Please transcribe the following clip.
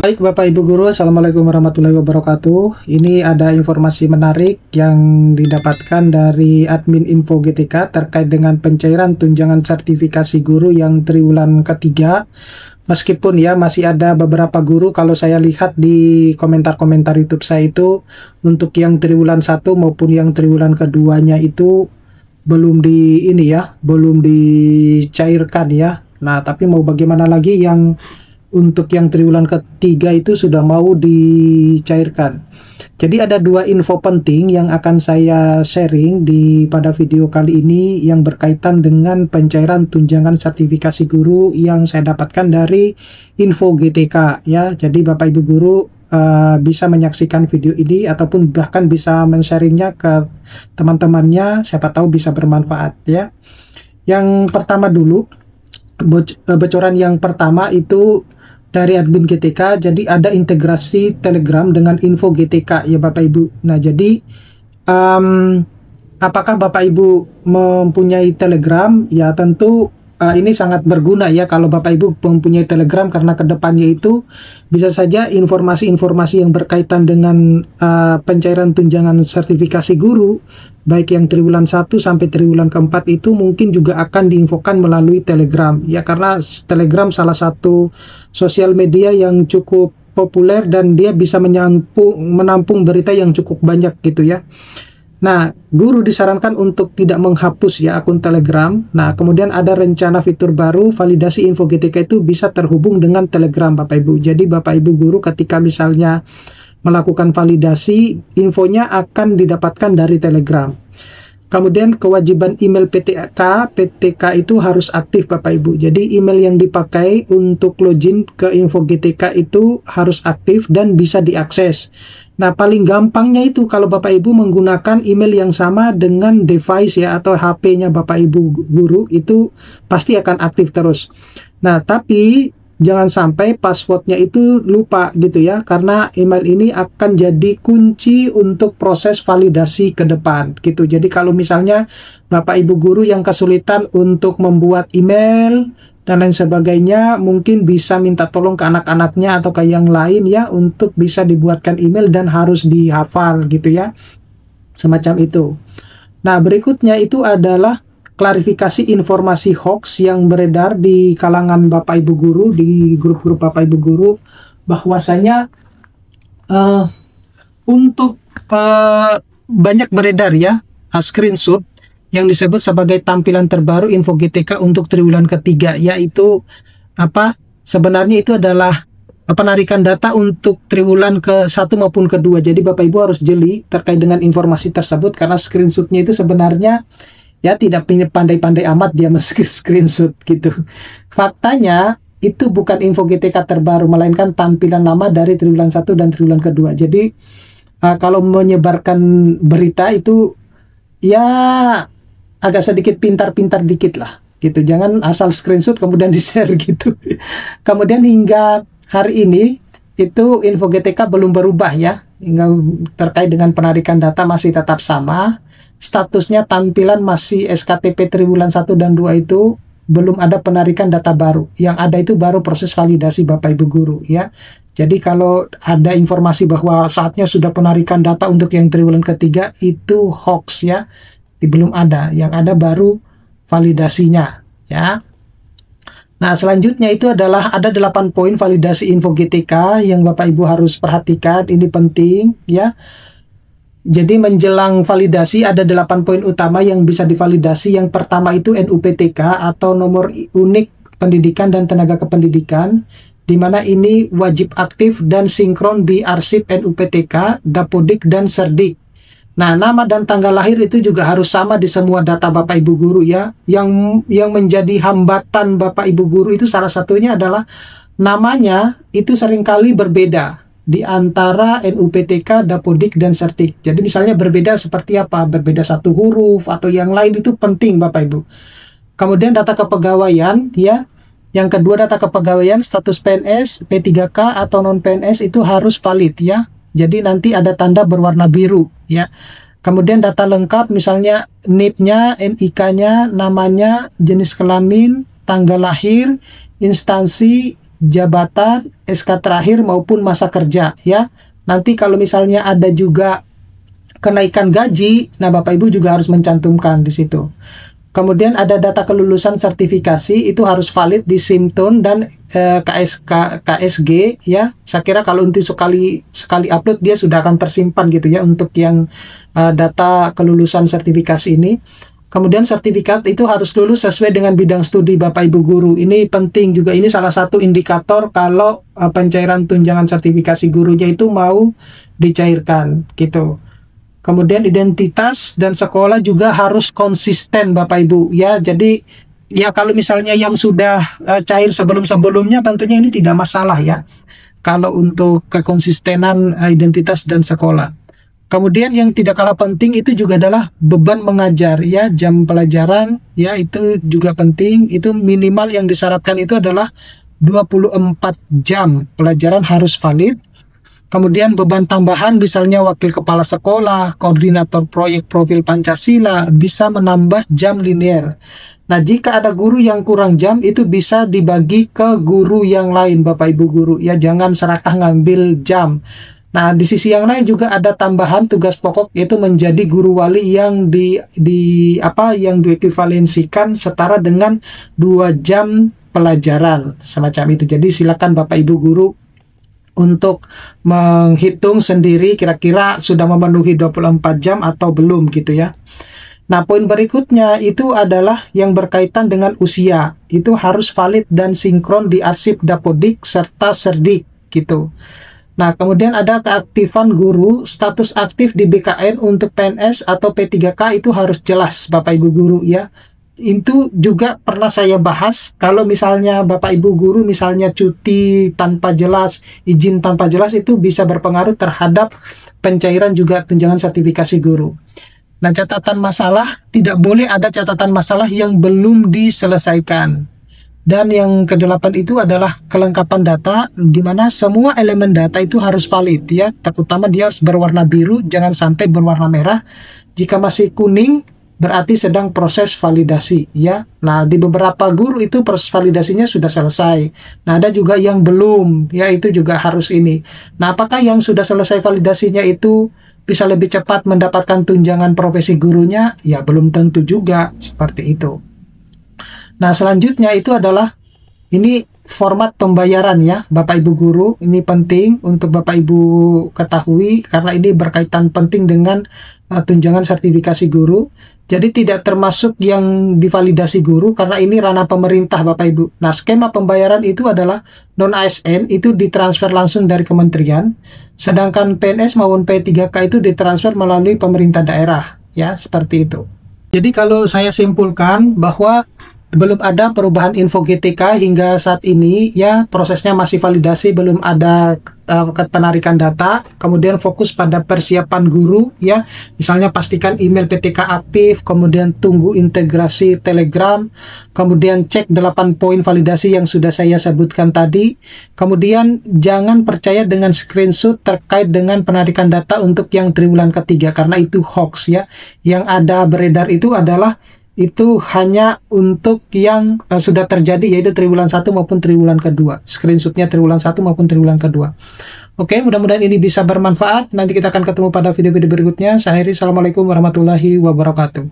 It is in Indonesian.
Baik Bapak Ibu Guru, Assalamualaikum warahmatullahi wabarakatuh. Ini ada informasi menarik yang didapatkan dari admin Info GTK terkait dengan pencairan tunjangan sertifikasi guru yang triwulan ketiga. Meskipun ya masih ada beberapa guru, kalau saya lihat di komentar-komentar YouTube saya itu, untuk yang triwulan 1 maupun yang triwulan keduanya itu belum belum dicairkan ya. Nah, tapi mau bagaimana lagi, yang untuk yang triwulan ketiga itu sudah mau dicairkan. Jadi ada dua info penting yang akan saya sharing pada video kali ini yang berkaitan dengan pencairan tunjangan sertifikasi guru yang saya dapatkan dari Info GTK ya. Jadi Bapak Ibu guru bisa menyaksikan video ini ataupun bahkan bisa men-sharingnya ke teman-temannya, siapa tahu bisa bermanfaat ya. Yang pertama dulu, bocoran yang pertama itu dari admin GTK. Jadi ada integrasi Telegram dengan Info GTK ya Bapak Ibu. Nah, jadi apakah Bapak Ibu mempunyai Telegram? Ya tentu ini sangat berguna ya kalau Bapak Ibu mempunyai Telegram, karena kedepannya itu bisa saja informasi-informasi yang berkaitan dengan pencairan tunjangan sertifikasi guru, baik yang triwulan 1 sampai triwulan keempat itu mungkin juga akan diinfokan melalui Telegram ya, karena Telegram salah satu sosial media yang cukup populer dan dia bisa menampung berita yang cukup banyak gitu ya. Nah, guru disarankan untuk tidak menghapus ya akun Telegram. Nah, kemudian ada rencana fitur baru, validasi Info GTK itu bisa terhubung dengan Telegram Bapak Ibu. Jadi Bapak Ibu guru ketika misalnya melakukan validasi, infonya akan didapatkan dari Telegram. Kemudian kewajiban email PTK itu harus aktif Bapak Ibu. Jadi email yang dipakai untuk login ke Info GTK itu harus aktif dan bisa diakses. Nah, paling gampangnya itu kalau Bapak Ibu menggunakan email yang sama dengan device ya atau HP-nya Bapak Ibu guru, itu pasti akan aktif terus. Nah, tapi jangan sampai passwordnya itu lupa gitu ya, karena email ini akan jadi kunci untuk proses validasi ke depan gitu. Jadi kalau misalnya Bapak Ibu guru yang kesulitan untuk membuat email dan lain sebagainya, mungkin bisa minta tolong ke anak-anaknya atau ke yang lain ya untuk bisa dibuatkan email dan harus dihafal gitu ya, semacam itu. Nah, berikutnya itu adalah klarifikasi informasi hoax yang beredar di kalangan Bapak Ibu guru, di grup-grup Bapak Ibu guru, bahwasanya banyak beredar ya screenshot yang disebut sebagai tampilan terbaru Info GTK untuk triwulan ketiga, yaitu sebenarnya itu adalah penarikan data untuk triwulan ke-1 maupun kedua. Jadi Bapak Ibu harus jeli terkait dengan informasi tersebut, karena screenshotnya itu sebenarnya ya tidak pandai-pandai amat dia screenshot gitu. Faktanya itu bukan Info GTK terbaru, melainkan tampilan lama dari triwulan 1 dan triwulan kedua. Jadi kalau menyebarkan berita itu ya agak sedikit pintar-pintar dikit lah gitu. Jangan asal screenshot kemudian di-share gitu. Kemudian hingga hari ini itu Info GTK belum berubah ya, hingga terkait dengan penarikan data masih tetap sama. Statusnya tampilan masih SKTP triwulan 1 dan 2, itu belum ada penarikan data baru. Yang ada itu baru proses validasi Bapak Ibu guru ya. Jadi kalau ada informasi bahwa saatnya sudah penarikan data untuk yang triwulan ketiga, itu hoax ya. Belum ada, yang ada baru validasinya ya. Nah, selanjutnya itu adalah ada 8 poin validasi Info GTK yang Bapak Ibu harus perhatikan, ini penting ya. Jadi menjelang validasi ada 8 poin utama yang bisa divalidasi. Yang pertama itu NUPTK atau nomor unik pendidikan dan tenaga kependidikan, di mana ini wajib aktif dan sinkron di arsip NUPTK, Dapodik dan Serdik. Nah, nama dan tanggal lahir itu juga harus sama di semua data Bapak Ibu guru ya. Yang menjadi hambatan Bapak Ibu guru itu salah satunya adalah namanya itu seringkali berbeda di antara NUPTK, Dapodik, dan Serdik. Jadi misalnya berbeda seperti apa? Berbeda satu huruf atau yang lain, itu penting Bapak Ibu. Kemudian data kepegawaian ya. Yang kedua, data kepegawaian status PNS, P3K atau non PNS itu harus valid ya. Jadi nanti ada tanda berwarna biru ya. Kemudian data lengkap misalnya NIP-nya, NIK-nya, namanya, jenis kelamin, tanggal lahir, instansi, jabatan, SK terakhir maupun masa kerja ya. Nanti kalau misalnya ada juga kenaikan gaji, nah Bapak Ibu juga harus mencantumkan di situ. Kemudian ada data kelulusan sertifikasi, itu harus valid di Simton dan KSG ya. Saya kira kalau untuk sekali upload dia sudah akan tersimpan gitu ya untuk yang data kelulusan sertifikasi ini. Kemudian sertifikat itu harus lulus sesuai dengan bidang studi Bapak Ibu guru. Ini penting juga, ini salah satu indikator kalau pencairan tunjangan sertifikasi gurunya itu mau dicairkan gitu. Kemudian identitas dan sekolah juga harus konsisten Bapak Ibu ya. Jadi ya kalau misalnya yang sudah cair sebelum-sebelumnya tentunya ini tidak masalah ya. Kalau untuk kekonsistenan identitas dan sekolah. Kemudian yang tidak kalah penting itu juga adalah beban mengajar ya, jam pelajaran ya itu juga penting. Itu minimal yang disyaratkan itu adalah 24 jam pelajaran harus valid. Kemudian beban tambahan misalnya wakil kepala sekolah, koordinator proyek profil Pancasila bisa menambah jam linear. Nah, jika ada guru yang kurang jam itu bisa dibagi ke guru yang lain Bapak Ibu guru ya, jangan serakah ngambil jam. Nah, di sisi yang lain juga ada tambahan tugas pokok yaitu menjadi guru wali yang yang diekuivalensikan setara dengan 2 jam pelajaran semacam itu. Jadi silakan Bapak Ibu guru untuk menghitung sendiri kira-kira sudah memenuhi 24 jam atau belum gitu ya. Nah, poin berikutnya itu adalah yang berkaitan dengan usia. Itu harus valid dan sinkron di arsip Dapodik serta Serdik gitu. Nah, kemudian ada keaktifan guru, status aktif di BKN untuk PNS atau P3K itu harus jelas Bapak Ibu guru ya. Itu juga pernah saya bahas, kalau misalnya Bapak Ibu guru misalnya cuti tanpa jelas, izin tanpa jelas itu bisa berpengaruh terhadap pencairan juga tunjangan sertifikasi guru. Nah, catatan masalah, tidak boleh ada catatan masalah yang belum diselesaikan. Dan yang kedelapan itu adalah kelengkapan data, di mana semua elemen data itu harus valid ya, terutama dia harus berwarna biru, jangan sampai berwarna merah. Jika masih kuning, berarti sedang proses validasi ya. Nah, di beberapa guru itu proses validasinya sudah selesai. Nah, ada juga yang belum ya, itu juga harus ini. Nah, apakah yang sudah selesai validasinya itu bisa lebih cepat mendapatkan tunjangan profesi gurunya? Ya, belum tentu juga seperti itu. Nah, selanjutnya itu adalah ini format pembayaran ya Bapak Ibu guru. Ini penting untuk Bapak Ibu ketahui karena ini berkaitan penting dengan tunjangan sertifikasi guru. Jadi tidak termasuk yang divalidasi guru karena ini ranah pemerintah Bapak Ibu. Nah, skema pembayaran itu adalah non-ASN itu ditransfer langsung dari kementerian, sedangkan PNS maupun P3K itu ditransfer melalui pemerintah daerah ya, seperti itu. Jadi kalau saya simpulkan bahwa belum ada perubahan info GTK hingga saat ini ya, prosesnya masih validasi, belum ada penarikan data. Kemudian fokus pada persiapan guru ya, misalnya pastikan email PTK aktif, kemudian tunggu integrasi Telegram, kemudian cek 8 poin validasi yang sudah saya sebutkan tadi. Kemudian jangan percaya dengan screenshot terkait dengan penarikan data untuk yang triwulan ketiga karena itu hoax ya. Yang ada beredar itu adalah itu hanya untuk yang sudah terjadi, yaitu triwulan 1 maupun triwulan kedua. Screenshotnya triwulan 1 maupun triwulan kedua. Oke, mudah-mudahan ini bisa bermanfaat. Nanti kita akan ketemu pada video-video berikutnya. Saya akhiri, assalamualaikum warahmatullahi wabarakatuh.